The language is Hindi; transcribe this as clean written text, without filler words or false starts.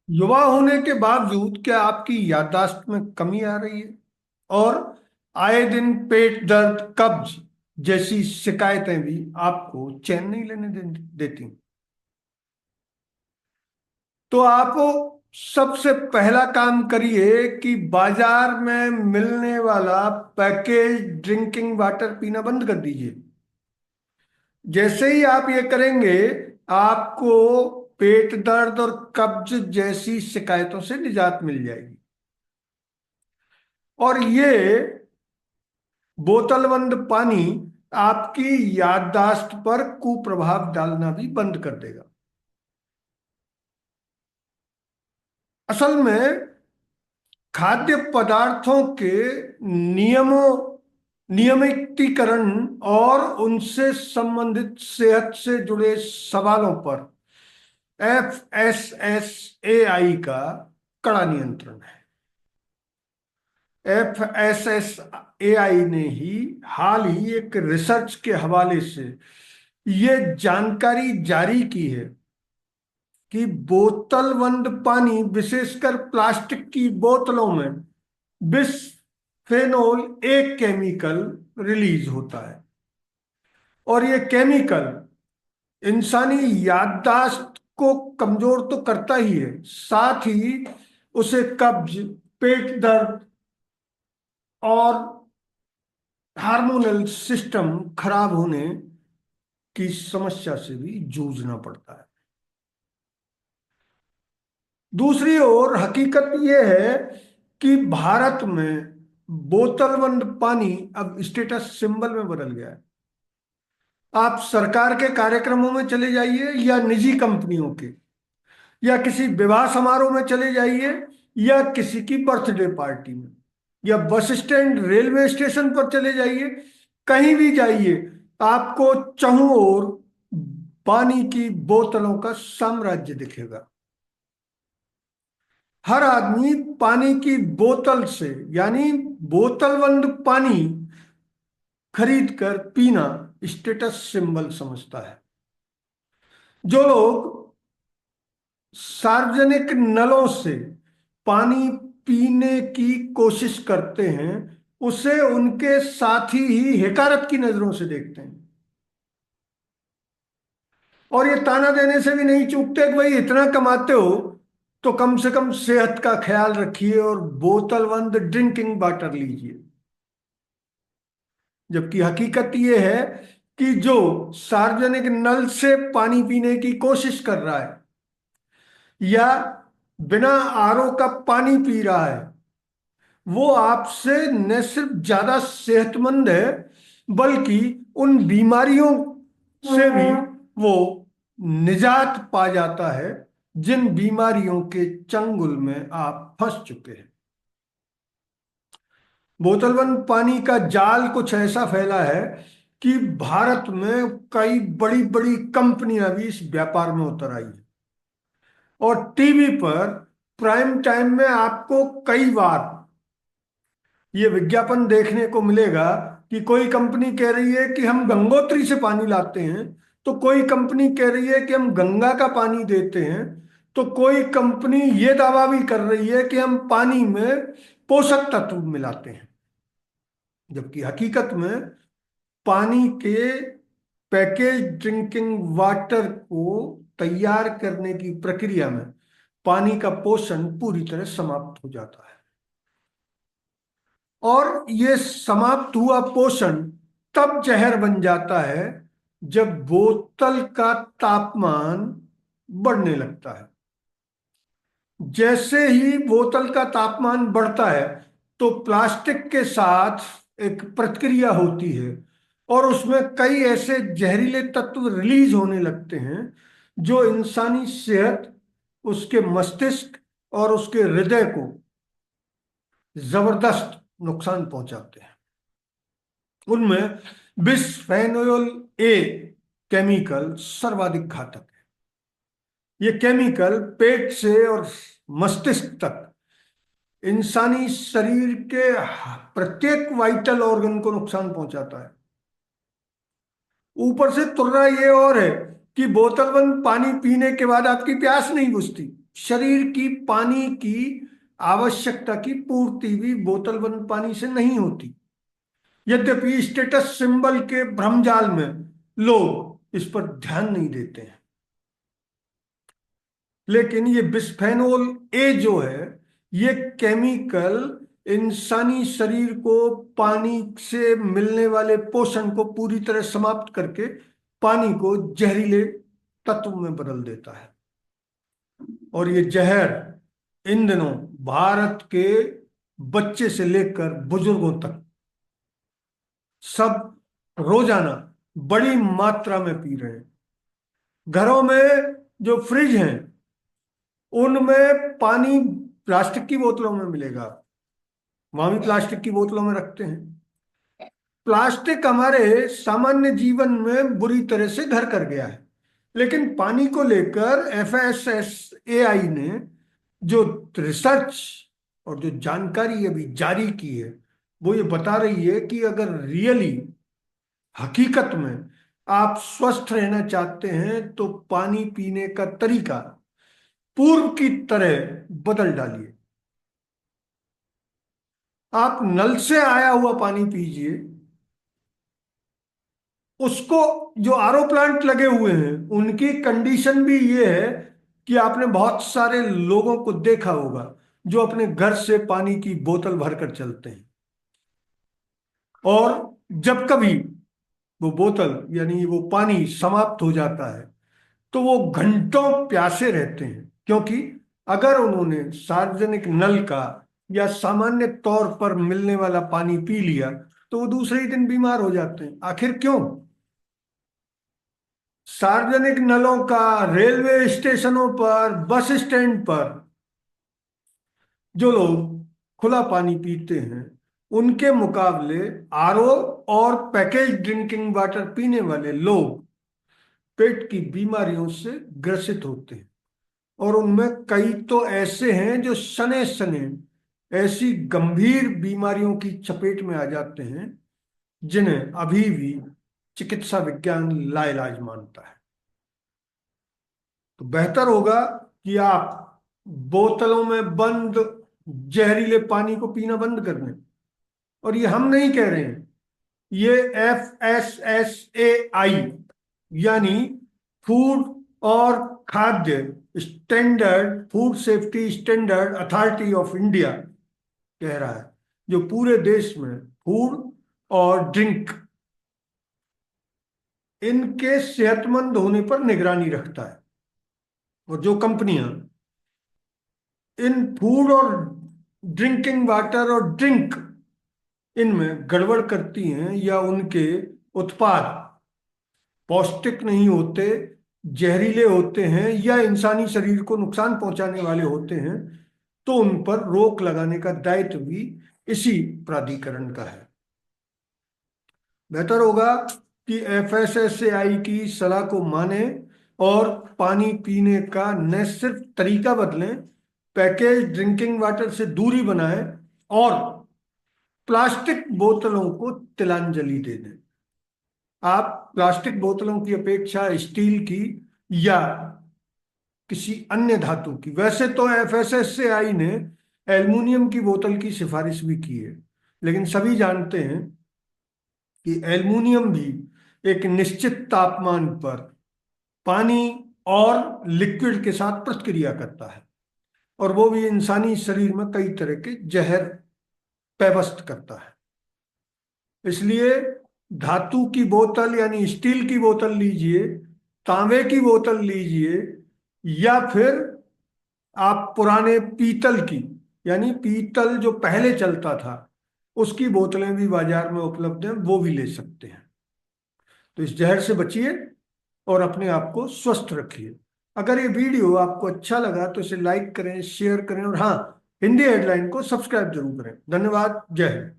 युवा होने के बावजूद क्या आपकी याददाश्त में कमी आ रही है? और आए दिन पेट दर्द, कब्ज जैसी शिकायतें भी आपको चैन नहीं लेने देती? तो आप सबसे पहला काम करिए कि बाजार में मिलने वाला पैकेज ड्रिंकिंग वाटर पीना बंद कर दीजिए। जैसे ही आप ये करेंगे, आपको पेट दर्द और कब्ज जैसी शिकायतों से निजात मिल जाएगी। और ये बोतल बंद पानी आपकी याददाश्त पर कुप्रभाव डालना भी बंद कर देगा। असल में खाद्य पदार्थों के नियमों नियमितीकरण और उनसे संबंधित सेहत से जुड़े सवालों पर FSSAI का कड़ा नियंत्रण है। FSSAI ने ही हाल ही एक रिसर्च के हवाले से ये जानकारी जारी की है कि बोतल बंद पानी, विशेषकर प्लास्टिक की बोतलों में बिस्फेनोल एक केमिकल रिलीज होता है। और ये केमिकल इंसानी याददाश्त को कमजोर तो करता ही है, साथ ही उसे कब्ज, पेट दर्द और हार्मोनल सिस्टम खराब होने की समस्या से भी जूझना पड़ता है। दूसरी ओर हकीकत यह है कि भारत में बोतल बंद पानी अब स्टेटस सिंबल में बदल गया है। आप सरकार के कार्यक्रमों में चले जाइए या निजी कंपनियों के, या किसी विवाह समारोह में चले जाइए, या किसी की बर्थडे पार्टी में, या बस स्टैंड, रेलवे स्टेशन पर चले जाइए, कहीं भी जाइए, आपको चहुं ओर पानी की बोतलों का साम्राज्य दिखेगा। हर आदमी पानी की बोतल से, यानी बोतल बंद पानी खरीद कर पीना स्टेटस सिंबल समझता है। जो लोग सार्वजनिक नलों से पानी पीने की कोशिश करते हैं, उसे उनके साथी ही हिकारत की नजरों से देखते हैं। और ये ताना देने से भी नहीं चूकते कि भाई इतना कमाते हो तो कम से कम सेहत का ख्याल रखिए और बोतल बंद ड्रिंकिंग वाटर लीजिए। जबकि हकीकत ये है कि जो सार्वजनिक नल से पानी पीने की कोशिश कर रहा है या बिना आरओ का पानी पी रहा है, वो आपसे न सिर्फ ज्यादा सेहतमंद है, बल्कि उन बीमारियों से भी वो निजात पा जाता है जिन बीमारियों के चंगुल में आप फंस चुके हैं। बोतलबंद पानी का जाल कुछ ऐसा फैला है कि भारत में कई बड़ी बड़ी कंपनियां भी इस व्यापार में उतर आई हैं। और टीवी पर प्राइम टाइम में आपको कई बार ये विज्ञापन देखने को मिलेगा कि कोई कंपनी कह रही है कि हम गंगोत्री से पानी लाते हैं, तो कोई कंपनी कह रही है कि हम गंगा का पानी देते हैं, तो कोई कंपनी ये दावा भी कर रही है कि हम पानी में पोषक तत्व मिलाते हैं। जबकि हकीकत में पानी के पैकेज ड्रिंकिंग वाटर को तैयार करने की प्रक्रिया में पानी का पोषण पूरी तरह समाप्त हो जाता है। और ये समाप्त हुआ पोषण तब जहर बन जाता है जब बोतल का तापमान बढ़ने लगता है। जैसे ही बोतल का तापमान बढ़ता है तो प्लास्टिक के साथ एक प्रतिक्रिया होती है और उसमें कई ऐसे जहरीले तत्व रिलीज होने लगते हैं जो इंसानी सेहत, उसके मस्तिष्क और उसके हृदय को जबरदस्त नुकसान पहुंचाते हैं। उनमें बिस्फेनोल ए केमिकल सर्वाधिक घातक है। ये केमिकल पेट से और मस्तिष्क तक इंसानी शरीर के प्रत्येक वाइटल ऑर्गन को नुकसान पहुंचाता है। ऊपर से तुर्रा ये और है कि बोतल बंद पानी पीने के बाद आपकी प्यास नहीं बुझती। शरीर की पानी की आवश्यकता की पूर्ति भी बोतल बंद पानी से नहीं होती। यद्यपि स्टेटस सिंबल के भ्रमजाल में लोग इस पर ध्यान नहीं देते हैं, लेकिन ये बिस्फेनोल ए जो है, ये केमिकल इंसानी शरीर को पानी से मिलने वाले पोषण को पूरी तरह समाप्त करके पानी को जहरीले तत्व में बदल देता है। और ये जहर इन दिनों भारत के बच्चे से लेकर बुजुर्गों तक सब रोजाना बड़ी मात्रा में पी रहे हैं। घरों में जो फ्रिज हैं उनमें पानी प्लास्टिक की बोतलों में मिलेगा, वहां भी प्लास्टिक की बोतलों में रखते हैं। प्लास्टिक हमारे सामान्य जीवन में बुरी तरह से घर कर गया है, लेकिन पानी को लेकर FSSAI ने जो रिसर्च और जो जानकारी अभी जारी की है, वो ये बता रही है कि अगर रियली हकीकत में आप स्वस्थ रहना चाहते हैं तो पानी पीने का तरीका पूर्व की तरह बदल डालिए। आप नल से आया हुआ पानी पीजिए, उसको जो RO प्लांट लगे हुए हैं उनकी कंडीशन भी ये है कि आपने बहुत सारे लोगों को देखा होगा जो अपने घर से पानी की बोतल भरकर चलते हैं, और जब कभी वो बोतल यानी वो पानी समाप्त हो जाता है तो वो घंटों प्यासे रहते हैं, क्योंकि अगर उन्होंने सार्वजनिक नल का या सामान्य तौर पर मिलने वाला पानी पी लिया तो वो दूसरे ही दिन बीमार हो जाते हैं। आखिर क्यों? सार्वजनिक नलों का रेलवे स्टेशनों पर, बस स्टैंड पर जो लोग खुला पानी पीते हैं उनके मुकाबले RO और पैकेज ड्रिंकिंग वाटर पीने वाले लोग पेट की बीमारियों से ग्रसित होते हैं, और उनमें कई तो ऐसे हैं जो सने सने ऐसी गंभीर बीमारियों की चपेट में आ जाते हैं जिन्हें अभी भी चिकित्सा विज्ञान लाइलाज मानता है। तो बेहतर होगा कि आप बोतलों में बंद जहरीले पानी को पीना बंद कर दें। और ये हम नहीं कह रहे हैं, ये FSSAI यानी फूड और खाद्य standard, food safety standard authority of India कह रहा है, जो पूरे देश में फूड और ड्रिंक इनके सेहतमंद होने पर निगरानी रखता है। और जो कंपनियां इन फूड और ड्रिंकिंग वाटर और ड्रिंक इनमें गड़बड़ करती हैं या उनके उत्पाद पौष्टिक नहीं होते, जहरीले होते हैं या इंसानी शरीर को नुकसान पहुंचाने वाले होते हैं, तो उन पर रोक लगाने का दायित्व भी इसी प्राधिकरण का है। बेहतर होगा कि FSSAI की सलाह को माने और पानी पीने का न सिर्फ तरीका बदलें, पैकेज ड्रिंकिंग वाटर से दूरी बनाएं और प्लास्टिक बोतलों को तिलांजलि दे दें। आप प्लास्टिक बोतलों की अपेक्षा स्टील की या किसी अन्य धातु की, वैसे तो FSSAI ने एल्युमिनियम की बोतल की सिफारिश भी की है, लेकिन सभी जानते हैं कि एल्युमिनियम भी एक निश्चित तापमान पर पानी और लिक्विड के साथ प्रतिक्रिया करता है, और वो भी इंसानी शरीर में कई तरह के जहर पैवस्त करता है। इसलिए धातु की बोतल यानी स्टील की बोतल लीजिए, तांबे की बोतल लीजिए, या फिर आप पुराने पीतल की यानी पीतल जो पहले चलता था उसकी बोतलें भी बाजार में उपलब्ध हैं, वो भी ले सकते हैं। तो इस जहर से बचिए और अपने आप को स्वस्थ रखिए। अगर ये वीडियो आपको अच्छा लगा तो इसे लाइक करें, शेयर करें, और हाँ, हिंदी हेडलाइन को सब्सक्राइब जरूर करें। धन्यवाद। जय हिंद।